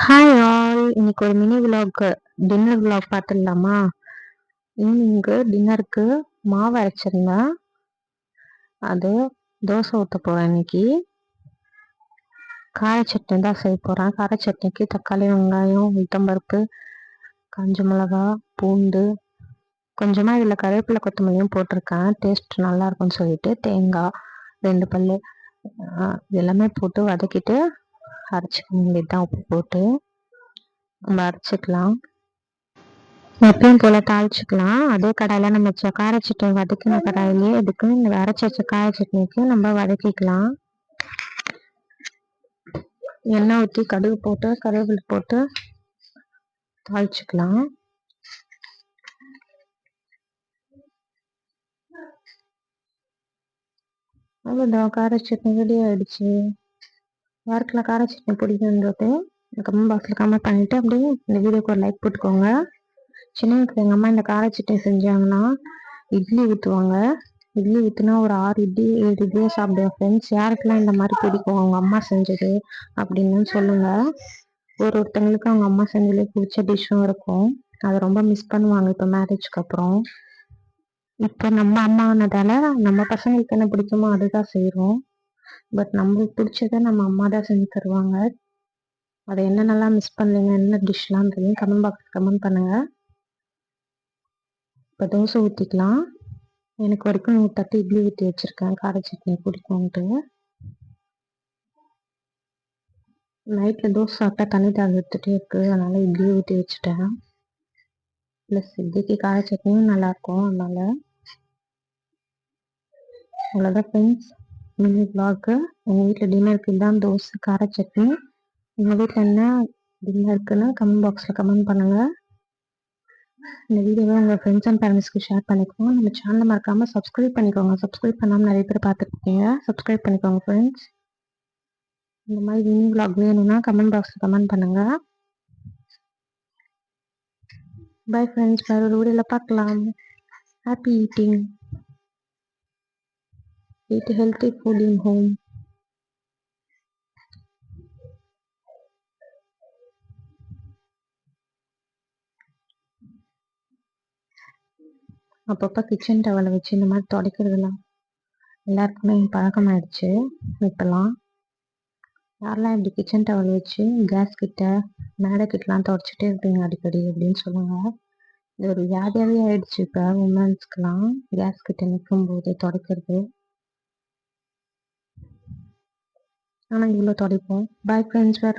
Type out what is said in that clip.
Hi all, இன்னைக்கு ஒரு mini vlog dinner vlog பார்த்துடலாமா? ஈவினிங்கு டின்னருக்கு மாவு அரைச்சிருந்தேன். அது தோசை ஊற்ற போகிறேன். இன்னைக்கு கார சட்னி தான் செய்ய போகிறேன். கார சட்னிக்கு தக்காளி, வெங்காயம், உளுத்தம்பருப்பு, காஞ்ச மிளகா, பூண்டு, கொஞ்சமாக இதில் கருவேப்பிலை கொத்தமல்லியும் போட்டிருக்கேன். டேஸ்ட் நல்லா இருக்கும்னு சொல்லிட்டு தேங்காய் 2 பல் இது எல்லாமே போட்டு வதக்கிட்டு அரைச்சிக்க வேண்டியது தான். உப்பு போட்டு நம்ம அரைச்சிக்கலாம். எப்பயும் போல தாளிச்சுக்கலாம். அதே கடாயில நம்ம கார சட்னி வதக்கின கடாயிலே இதுக்கு இந்த அரைச்சி வச்ச கார சட்னிக்கு நம்ம வதக்கிக்கலாம். எண்ணெய் ஊற்றி கடுகு போட்டு கருவேப்பிலை போட்டு தாளிச்சுக்கலாம். அவ்வளோதான், கார சட்னி ரெடி ஆயிடுச்சு. யாருக்கெல்லாம் கார சட்னி பிடிக்குன்றது கமெண்ட் பாக்ஸில் கமெண்ட் பண்ணிட்டு அப்படியே இந்த வீடியோக்கு ஒரு லைக் போட்டுக்கோங்க. சின்ன வயசுல எங்கள் அம்மா இந்த கார சட்னி செஞ்சாங்கன்னா இட்லி ஊற்றுவாங்க. இட்லி ஊற்றுனா ஒரு 6 இட்லி 7 இட்லியே சாப்பிடுவேன். ஃப்ரெண்ட்ஸ், யாருக்கெல்லாம் இந்த மாதிரி பிடிக்கும் அவங்க அம்மா செஞ்சது அப்படின்னு சொல்லுங்கள். ஒருத்தங்களுக்கு அவங்க அம்மா செஞ்சதுலே பிடிச்ச டிஷ்ஷும் இருக்கும். அதை ரொம்ப மிஸ் பண்ணுவாங்க இப்போ மேரேஜ்க்கு அப்புறம். இப்போ நம்ம அம்மா ஆனதால நம்ம பசங்களுக்கு என்ன பிடிக்குமோ அதுதான் செய்கிறோம். பட் நம்மளுக்கு பிடிச்சதை நம்ம அம்மா தான் செஞ்சு தருவாங்க. அதை என்னென்னலாம் மிஸ் பண்ணுறீங்க, என்ன டிஷ்லாம் தெரியும் கமெண்ட் பாக்ஸ் கமெண்ட் பண்ணுங்கள். இப்போ தோசை ஊற்றிக்கலாம். எனக்கு வரைக்கும் 1 தட்டு இட்லி ஊற்றி வச்சுருக்கேன். கார சட்னி பிடிக்கும்ன்ட்டு. நைட்டில் தோசை சாப்பிட்டா தண்ணி தாகம் எடுத்துகிட்டே இருக்குது, அதனால் இட்லி ஊற்றி வச்சுட்டேன். ப்ளஸ் இட்லிக்கு கார சட்னியும் நல்லாயிருக்கும். அதனால் அவ்வளோதான் ஃப்ரெண்ட்ஸ், மினி விலாக்கு. எங்கள் வீட்டில் டின்னருக்கு இதுதான், தோசை கார சட்னி. எங்கள் வீட்டில் என்ன டின்னருக்குன்னு கமெண்ட் பாக்ஸில் கமெண்ட் பண்ணுங்கள். இந்த வீடியோவை உங்கள் ஃப்ரெண்ட்ஸ் அண்ட் ஃபேமிலிஸ்க்கு ஷேர் பண்ணிக்கோங்க. நம்ம சேனலை மறக்காமல் சப்ஸ்கிரைப் பண்ணிக்கோங்க. சப்ஸ்கிரைப் பண்ணாமல் நிறைய பேர் பார்த்துருக்கீங்க. சப்ஸ்கிரைப் பண்ணிக்கோங்க ஃப்ரெண்ட்ஸ். இந்த மாதிரி மினி விலாக் வேணும்னா கமெண்ட் பாக்ஸில் கமெண்ட் பண்ணுங்கள். பை ஃப்ரெண்ட்ஸ், வேறு ஒரு வீடியோவில் பார்க்கலாம். Happy eating. Eat healthy food in home. அப்பப்போ கிச்சன் டவலை வச்சு இந்த மாதிரி துடைக்கிறதுலாம் எல்லாருக்குமே பழக்கமாயிடுச்சு. இப்போல்லாம் யாரெல்லாம் இப்படி கிச்சன் டவல் வச்சு கேஸ் கிட்ட மேடை கிட்டலாம் துடைச்சிட்டே இருப்பீங்க அடிக்கடி அப்படின்னு சொல்லுவாங்க. இது ஒரு வியாதியாகவே ஆயிடுச்சு இப்போ உமன்ஸ்க்கெலாம், கேஸ் கிட்ட நிற்கும் போது துடைக்கிறது. ஆனால் இவ்வளோ துடைப்போம். பை ஃப்ரெண்ட்ஸ், வேறு